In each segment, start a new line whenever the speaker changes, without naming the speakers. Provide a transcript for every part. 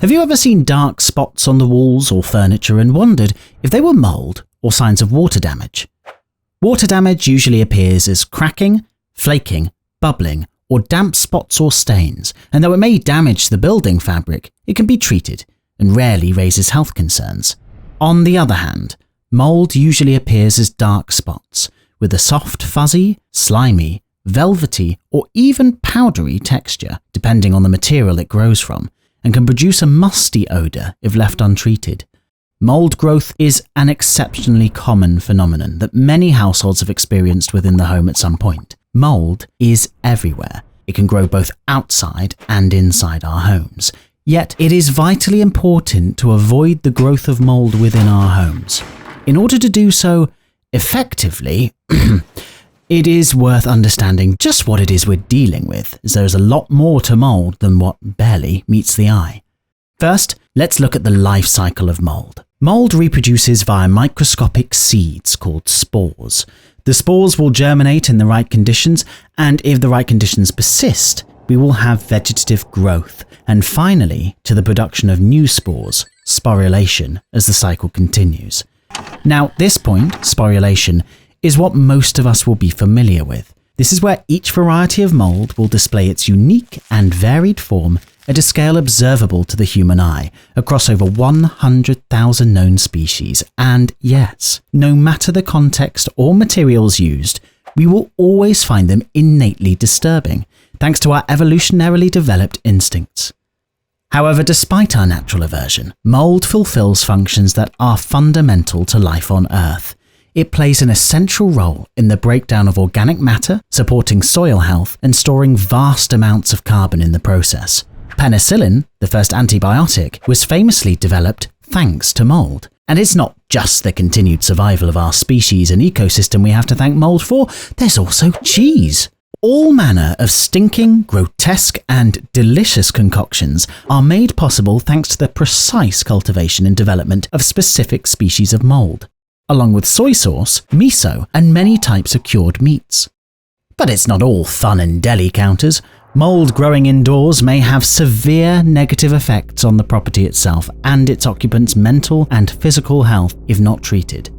Have you ever seen dark spots on the walls or furniture and wondered if they were mould or signs of water damage? Water damage usually appears as cracking, flaking, bubbling, or damp spots or stains, and though it may damage the building fabric, it can be treated and rarely raises health concerns. On the other hand, mould usually appears as dark spots, with a soft, fuzzy, slimy, velvety, or even powdery texture, depending on the material it grows from, and can produce a musty odour if left untreated. Mould growth is an exceptionally common phenomenon that many households have experienced within the home at some point. Mould is everywhere. It can grow both outside and inside our homes. Yet it is vitally important to avoid the growth of mould within our homes. In order to do so effectively, it is worth understanding just what it is we're dealing with, as there is a lot more to mould than what barely meets the eye. First, let's look at the life cycle of mould. Mould reproduces via microscopic seeds called spores. The spores will germinate in the right conditions, and if the right conditions persist, we will have vegetative growth, and finally to the production of new spores, sporulation, as the cycle continues. Now, this point, sporulation, is what most of us will be familiar with. This is where each variety of mould will display its unique and varied form at a scale observable to the human eye, across over 100,000 known species. And yes, no matter the context or materials used, we will always find them innately disturbing, thanks to our evolutionarily developed instincts. However, despite our natural aversion, mould fulfills functions that are fundamental to life on Earth. It plays an essential role in the breakdown of organic matter, supporting soil health and storing vast amounts of carbon in the process. Penicillin, the first antibiotic, was famously developed thanks to mould. And it's not just the continued survival of our species and ecosystem we have to thank mould for, there's also cheese. All manner of stinking, grotesque, and delicious concoctions are made possible thanks to the precise cultivation and development of specific species of mould, along with soy sauce, miso, and many types of cured meats. But it's not all fun and deli counters. Mould growing indoors may have severe negative effects on the property itself and its occupants' mental and physical health if not treated.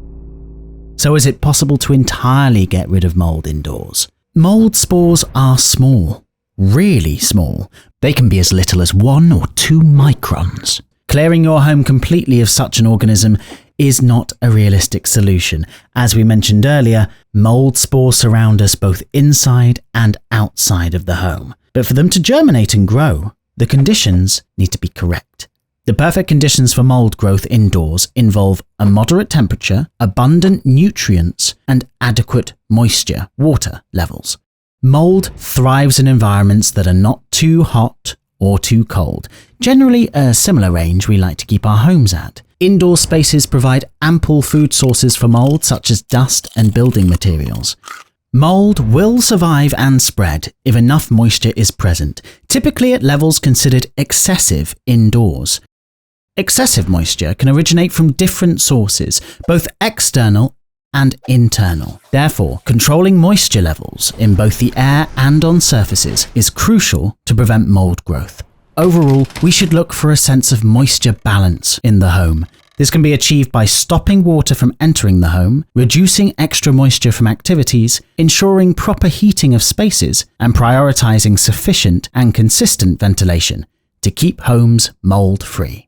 So is it possible to entirely get rid of mould indoors? Mould spores are small, really small. They can be as little as 1 or 2 microns. Clearing your home completely of such an organism is not a realistic solution. As we mentioned earlier, mould spores surround us both inside and outside of the home. But for them to germinate and grow, the conditions need to be correct. The perfect conditions for mould growth indoors involve a moderate temperature, abundant nutrients, and adequate moisture, water levels. Mould thrives in environments that are not too hot or too cold, generally a similar range we like to keep our homes at. Indoor spaces provide ample food sources for mould, such as dust and building materials. Mould will survive and spread if enough moisture is present, typically at levels considered excessive indoors. Excessive moisture can originate from different sources, both external and internal. Therefore, controlling moisture levels in both the air and on surfaces is crucial to prevent mould growth. Overall, we should look for a sense of moisture balance in the home. This can be achieved by stopping water from entering the home, reducing extra moisture from activities, ensuring proper heating of spaces, and prioritizing sufficient and consistent ventilation to keep homes mould-free.